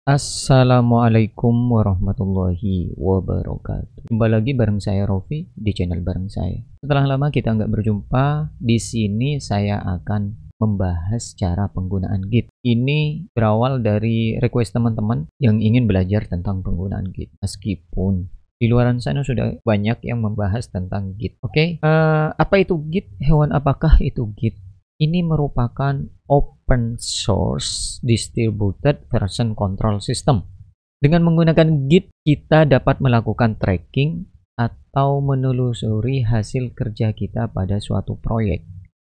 Assalamualaikum warahmatullahi wabarakatuh. Jumpa lagi bareng saya Rofi di channel bareng saya. Setelah lama kita nggak berjumpa, di sini saya akan membahas cara penggunaan Git. Ini berawal dari request teman-teman yang ingin belajar tentang penggunaan Git. Meskipun di luar sana sudah banyak yang membahas tentang Git. Oke, apa itu Git? Hewan apakah itu Git? Ini merupakan open source distributed version control system. Dengan menggunakan Git, kita dapat melakukan tracking atau menelusuri hasil kerja kita pada suatu proyek.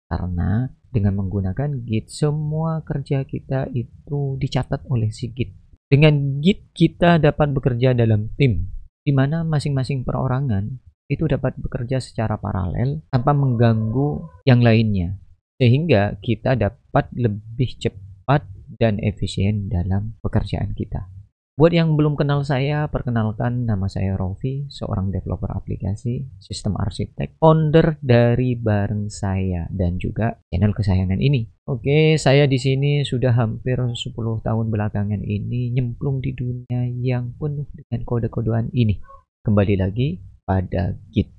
Karena dengan menggunakan Git, semua kerja kita itu dicatat oleh si Git. Dengan Git, kita dapat bekerja dalam tim, di mana masing-masing perorangan itu dapat bekerja secara paralel tanpa mengganggu yang lainnya, sehingga kita dapat lebih cepat dan efisien dalam pekerjaan kita. Buat yang belum kenal saya, perkenalkan, nama saya Rofi, seorang developer aplikasi, sistem arsitek, founder dari bareng saya dan juga channel kesayangan ini. Oke, saya di sini sudah hampir 10 tahun belakangan ini nyemplung di dunia yang penuh dengan kode-kodean ini. Kembali lagi pada Git.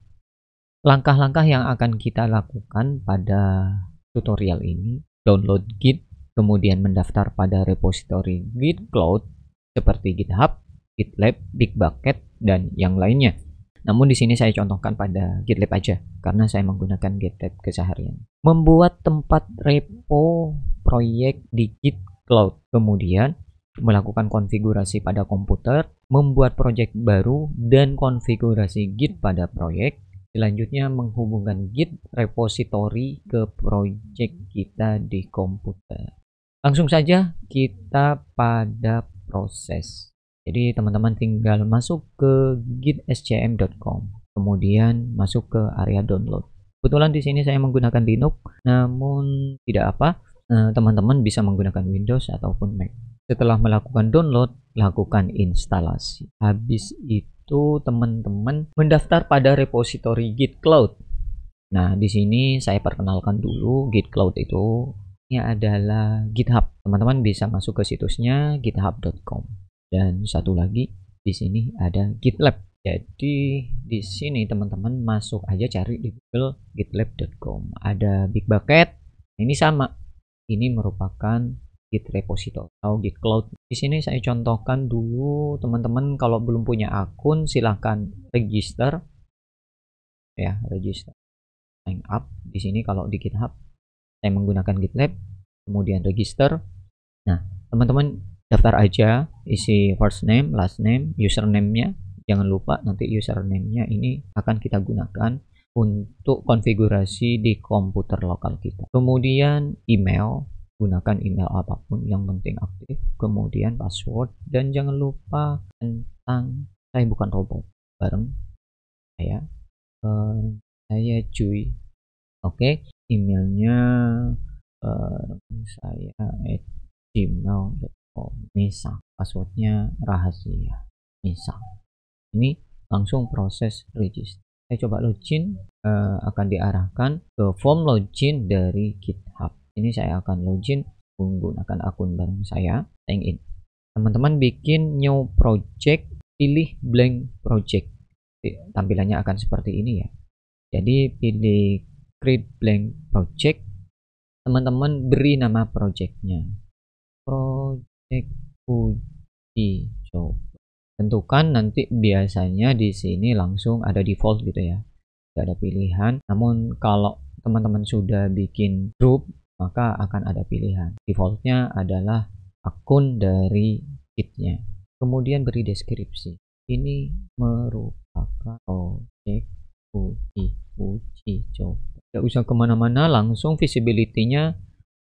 Langkah-langkah yang akan kita lakukan pada tutorial ini: download Git, kemudian mendaftar pada repositori Git Cloud seperti GitHub, GitLab, Bitbucket, dan yang lainnya. Namun di sini saya contohkan pada GitLab aja karena saya menggunakan GitLab keseharian. Membuat tempat repo proyek di Git Cloud, kemudian melakukan konfigurasi pada komputer, membuat proyek baru dan konfigurasi Git pada proyek. Selanjutnya menghubungkan Git repository ke project kita di komputer. Langsung saja kita pada proses. Jadi teman-teman tinggal masuk ke gitscm.com, kemudian masuk ke area download. Kebetulan di sini saya menggunakan Linux, namun tidak apa, teman-teman bisa menggunakan Windows ataupun Mac. Setelah melakukan download, lakukan instalasi. Habis itu teman-teman mendaftar pada repositori Git Cloud. Nah, di sini saya perkenalkan dulu Git Cloud itu ini adalah GitHub. Teman-teman bisa masuk ke situsnya github.com. Dan satu lagi di sini ada GitLab. Jadi di sini teman-teman masuk aja cari di Google gitlab.com. Ada Bitbucket. Ini sama. Ini merupakan Git repository atau Git Cloud. Di sini saya contohkan dulu, teman-teman kalau belum punya akun silahkan register ya, register sign up. Di sini kalau di GitHub saya menggunakan GitLab, kemudian register. Nah, teman-teman daftar aja, isi first name, last name, username-nya. Jangan lupa nanti username-nya ini akan kita gunakan untuk konfigurasi di komputer lokal kita. Kemudian email, gunakan email apapun yang penting aktif, kemudian password, dan jangan lupa tentang saya bukan robot, bareng saya cuy. Oke, emailnya saya @gmail.com, misal passwordnya rahasia, misal. Ini langsung proses register. Saya coba login, akan diarahkan ke form login dari GitHub. Ini saya akan login menggunakan akun bareng saya, sign in. Teman-teman bikin new project, pilih blank project. Tampilannya akan seperti ini ya. Jadi pilih create blank project. Teman-teman beri nama projectnya. Project uji coba. Tentukan nanti biasanya di sini langsung ada default gitu ya. Tidak ada pilihan. Namun kalau teman-teman sudah bikin grup, maka akan ada pilihan. Defaultnya adalah akun dari Gitnya. Kemudian beri deskripsi. Ini merupakan project uji coba. Tidak usah kemana-mana, langsung visibility-nya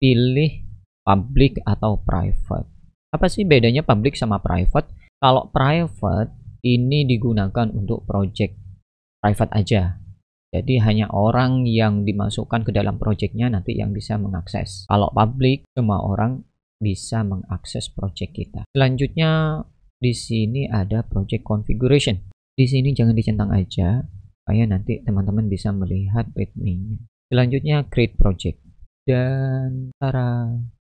pilih public atau private. Apa sih bedanya public sama private? Kalau private ini digunakan untuk project private aja. Jadi hanya orang yang dimasukkan ke dalam projectnya nanti yang bisa mengakses. Kalau public, semua orang bisa mengakses project kita. Selanjutnya di sini ada project configuration. Di sini jangan dicentang aja, supaya nanti teman-teman bisa melihat readme-nya. Selanjutnya create project. Dan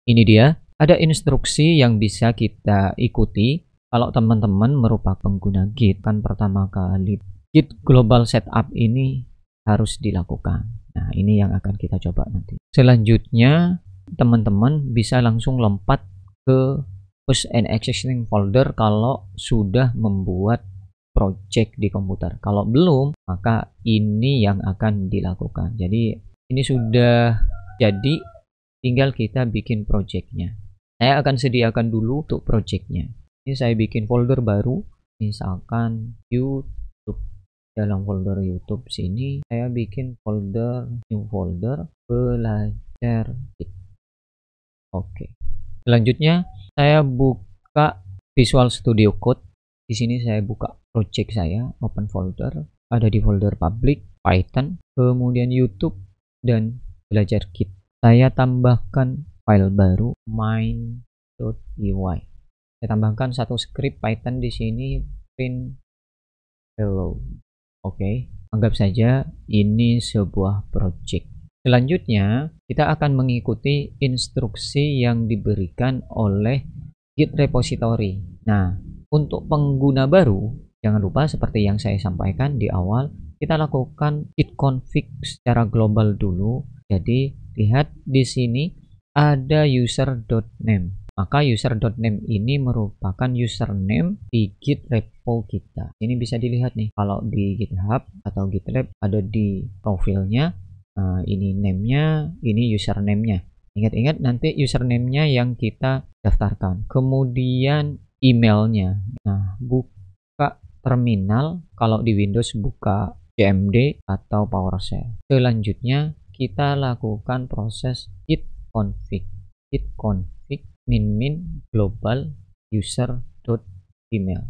ini dia Ada instruksi yang bisa kita ikuti kalau teman-teman merupakan pengguna Git. Kan pertama kali Git Global Setup ini harus dilakukan. Nah, ini yang akan kita coba nanti. Selanjutnya, teman-teman bisa langsung lompat ke push an existing folder kalau sudah membuat project di komputer. Kalau belum, maka ini yang akan dilakukan. Jadi, ini sudah jadi, tinggal kita bikin projectnya. Saya akan sediakan dulu untuk projectnya. Ini saya bikin folder baru, misalkan YouTube. Dalam folder YouTube sini saya bikin folder, new folder belajar. Oke. Selanjutnya saya buka Visual Studio Code. Di sini saya buka project saya, open folder, ada di folder public, Python, kemudian YouTube dan belajar Git. Saya tambahkan file baru main.py. Saya tambahkan satu script Python di sini, print hello. Oke, anggap saja ini sebuah project. Selanjutnya, kita akan mengikuti instruksi yang diberikan oleh Git repository. Nah, untuk pengguna baru, jangan lupa seperti yang saya sampaikan di awal, kita lakukan git config secara global dulu. Jadi, lihat di sini ada user.name. Maka user.name ini merupakan username di Git repo kita. Ini bisa dilihat nih, kalau di GitHub atau GitLab ada di profilnya. Nah, ini name-nya, ini username-nya. Ingat-ingat nanti username-nya yang kita daftarkan. Kemudian emailnya. Nah, buka terminal, kalau di Windows buka CMD atau PowerShell. Selanjutnya kita lakukan proses git config. Git config min global user.email.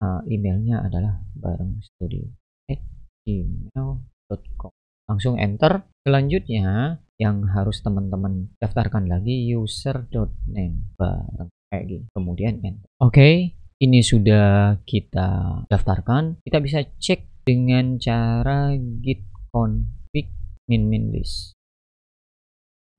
Nah, emailnya adalah barengstudio@gmail.com. Langsung enter. Selanjutnya yang harus teman-teman daftarkan lagi user.name bareng kayak gini. Kemudian enter. Oke, ini sudah kita daftarkan. Kita bisa cek dengan cara git config min list.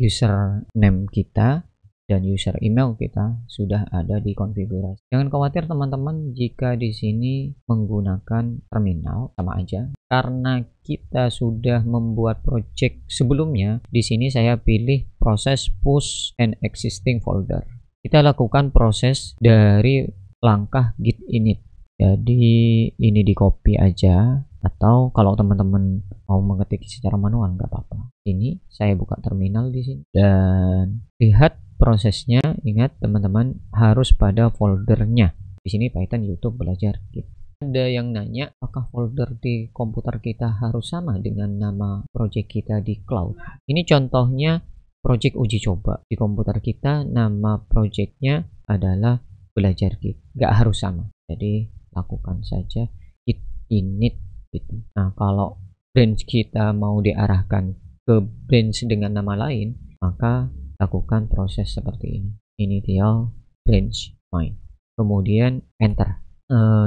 Username kita dan user email kita sudah ada di konfigurasi. Jangan khawatir teman-teman jika di sini menggunakan terminal, sama aja. Karena kita sudah membuat project sebelumnya, di sini saya pilih proses push an existing folder. Kita lakukan proses dari langkah git init. Jadi ini di copy aja, atau kalau teman-teman mau mengetik secara manual nggak apa-apa. Ini saya buka terminal di sini dan lihat prosesnya. Ingat teman-teman harus pada foldernya. Di sini Python, YouTube, belajar Git. Ada yang nanya apakah folder di komputer kita harus sama dengan nama project kita di cloud. Ini contohnya project uji coba. Di komputer kita nama projectnya adalah belajar Git. Nggak harus sama. Jadi lakukan saja git init gitu. Nah, kalau branch kita mau diarahkan ke branch dengan nama lain, maka lakukan proses seperti ini, initial branch main, kemudian enter.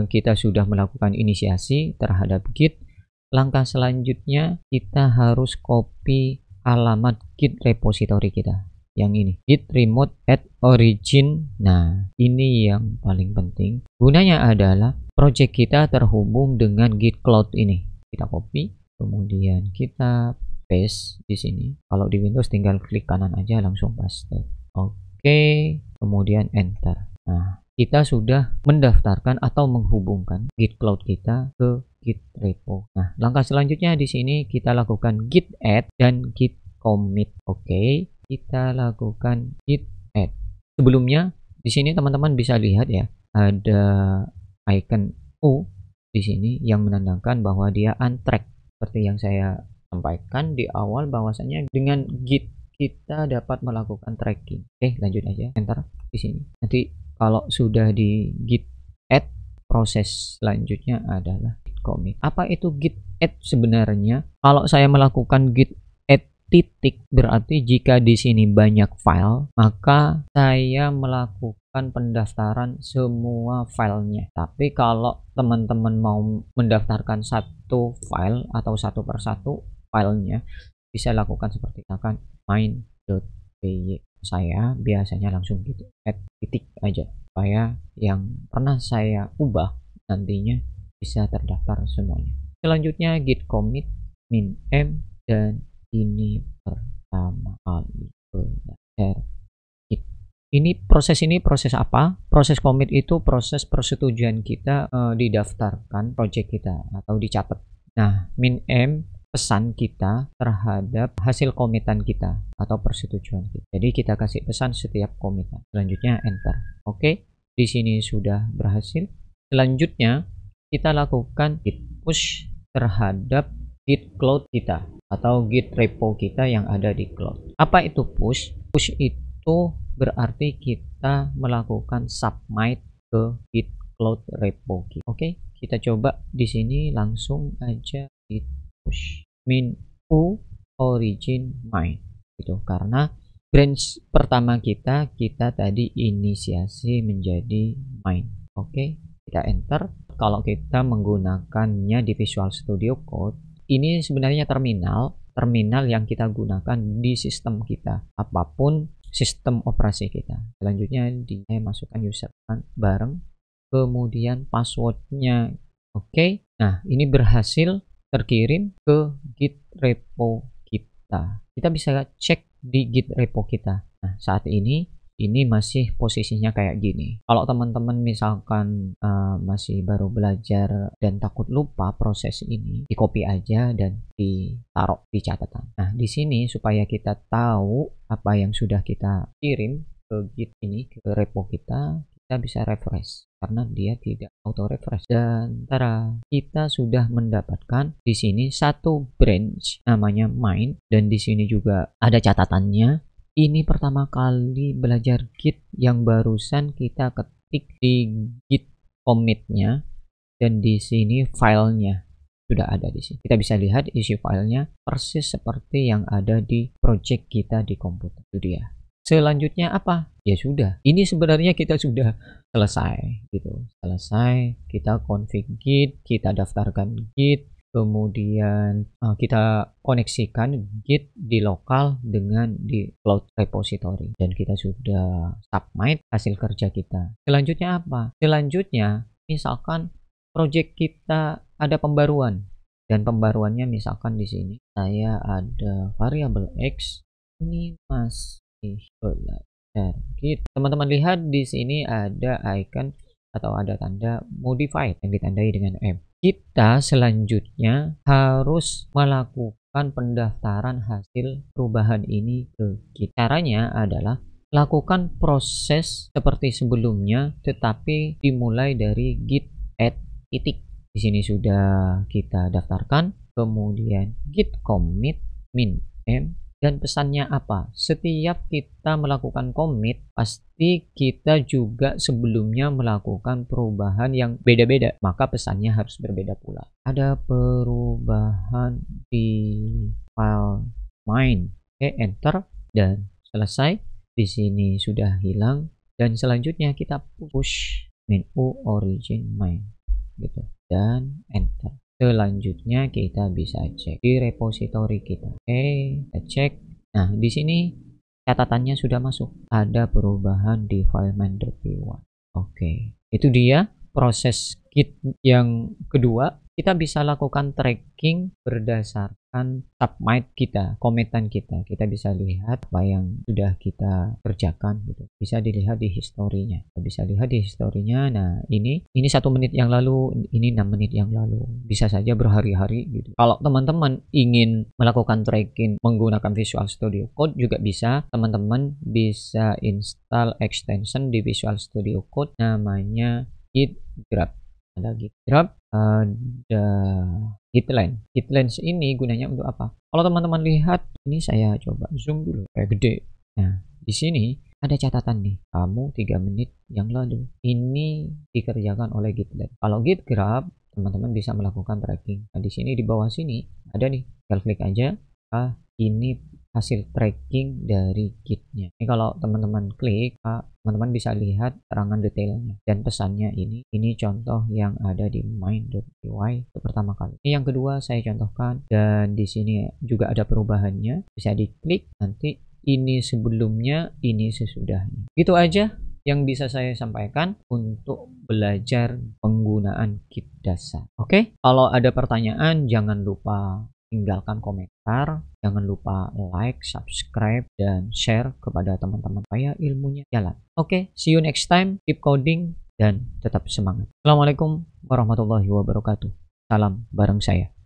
Kita sudah melakukan inisiasi terhadap Git. Langkah selanjutnya kita harus copy alamat Git repository kita yang ini, git remote at origin. Nah, ini yang paling penting. Gunanya adalah project kita terhubung dengan Git Cloud ini. Kita copy, kemudian kita paste di sini. Kalau di Windows tinggal klik kanan aja langsung paste. Oke, kemudian enter. Nah, kita sudah mendaftarkan atau menghubungkan Git Cloud kita ke Git repo. Nah, langkah selanjutnya di sini kita lakukan git add dan git commit. Oke, kita lakukan git add. Sebelumnya di sini teman-teman bisa lihat ya, ada icon U di sini yang menandakan bahwa dia untracked. Seperti yang saya sampaikan di awal bahwasanya dengan git kita dapat melakukan tracking. Oke, lanjut aja, enter di sini. Nanti kalau sudah di git add, proses selanjutnya adalah git commit. Apa itu git add sebenarnya? Kalau saya melakukan git add titik, berarti jika di sini banyak file, maka saya melakukan pendaftaran semua filenya. Tapi kalau teman-teman mau mendaftarkan satu file atau satu persatu filenya, bisa lakukan seperti misalkan main.py. saya biasanya langsung gitu add titik aja supaya yang pernah saya ubah nantinya bisa terdaftar semuanya. Selanjutnya git commit min m, dan ini pertama kali belajar git. Ini proses apa? Proses commit itu proses persetujuan kita didaftarkan project kita atau dicatat. Nah, min m pesan kita terhadap hasil komitan kita atau persetujuan kita. Jadi kita kasih pesan setiap komitan. Selanjutnya enter. Oke, di sini sudah berhasil. Selanjutnya kita lakukan git push terhadap git cloud kita atau git repo kita yang ada di cloud. Apa itu push? Push itu berarti kita melakukan submit ke git cloud repo kita. Oke, kita coba di sini langsung aja git push min u origin main gitu, karena branch pertama kita tadi inisiasi menjadi main. Oke, kita enter. Kalau kita menggunakannya di Visual Studio Code, ini sebenarnya terminal yang kita gunakan di sistem kita, apapun sistem operasi kita. Selanjutnya saya masukkan user bareng, kemudian passwordnya. Oke, nah ini berhasil terkirim ke git repo kita. Kita bisa cek di git repo kita. Nah, saat ini masih posisinya kayak gini. Kalau teman-teman misalkan masih baru belajar dan takut lupa proses ini, di copy aja dan ditaruh di catatan. Nah, di sini supaya kita tahu apa yang sudah kita kirim ke git ini, ke repo kita bisa refresh karena dia tidak auto refresh. Dan kita sudah mendapatkan di sini satu branch namanya main, dan di sini juga ada catatannya. Ini pertama kali belajar git yang barusan kita ketik di git commit-nya, dan di sini filenya sudah ada di sini. Kita bisa lihat isi filenya persis seperti yang ada di project kita di komputer. Itu dia. Selanjutnya apa? Ya sudah, ini sebenarnya kita sudah selesai gitu. Selesai, kita config git, kita daftarkan git, kemudian kita koneksikan git di lokal dengan di cloud repository, dan kita sudah submit hasil kerja kita. Selanjutnya apa? Selanjutnya misalkan project kita ada pembaruan, dan pembaruannya misalkan di sini saya ada variabel x, ini belajar git. Teman-teman lihat di sini ada icon atau ada tanda modified yang ditandai dengan M. Kita selanjutnya harus melakukan pendaftaran hasil perubahan ini ke git. Caranya adalah lakukan proses seperti sebelumnya, tetapi dimulai dari git add titik. Di sini sudah kita daftarkan, kemudian git commit min m. Dan pesannya apa? Setiap kita melakukan commit, pasti kita juga sebelumnya melakukan perubahan yang beda-beda. Maka pesannya harus berbeda pula. Ada perubahan di file main. Oke, enter. Dan selesai. Di sini sudah hilang. Dan selanjutnya kita push min u origin main. Gitu. Dan enter. Selanjutnya kita bisa cek di repository kita. Oke, kita cek. Nah, di sini catatannya sudah masuk. Ada perubahan di file main.py. Oke, itu dia proses git yang kedua. Kita bisa lakukan tracking berdasarkan submit kita, komitan kita. Kita bisa lihat apa yang sudah kita kerjakan gitu. Bisa dilihat di historinya. Bisa lihat di historinya. Nah, ini 1 menit yang lalu, ini 6 menit yang lalu. Bisa saja berhari-hari gitu. Kalau teman-teman ingin melakukan tracking menggunakan Visual Studio Code juga bisa. Teman-teman bisa install extension di Visual Studio Code namanya GitGrab. Ada GitGrab, ada Gitlens. Gitlens ini gunanya untuk apa? Kalau teman-teman lihat, ini saya coba zoom dulu kayak gede. Nah, di sini ada catatan nih, kamu 3 menit yang lalu. Ini dikerjakan oleh Gitlens. Kalau GitGrab, teman-teman bisa melakukan tracking. Nah, di sini di bawah sini ada nih, tinggal klik aja. Ini hasil tracking dari gitnya. Ini kalau teman-teman klik, teman-teman bisa lihat terangan detailnya. Dan pesannya ini contoh yang ada di main.py pertama kali. Ini yang kedua saya contohkan, dan di sini juga ada perubahannya. Bisa diklik, nanti ini sebelumnya, ini sesudahnya. Itu aja yang bisa saya sampaikan untuk belajar penggunaan kit dasar. Oke, kalau ada pertanyaan jangan lupa tinggalkan komentar, jangan lupa like, subscribe, dan share kepada teman-teman supaya ilmunya jalan. Oke, see you next time, keep coding, dan tetap semangat. Assalamualaikum warahmatullahi wabarakatuh. Salam bareng saya.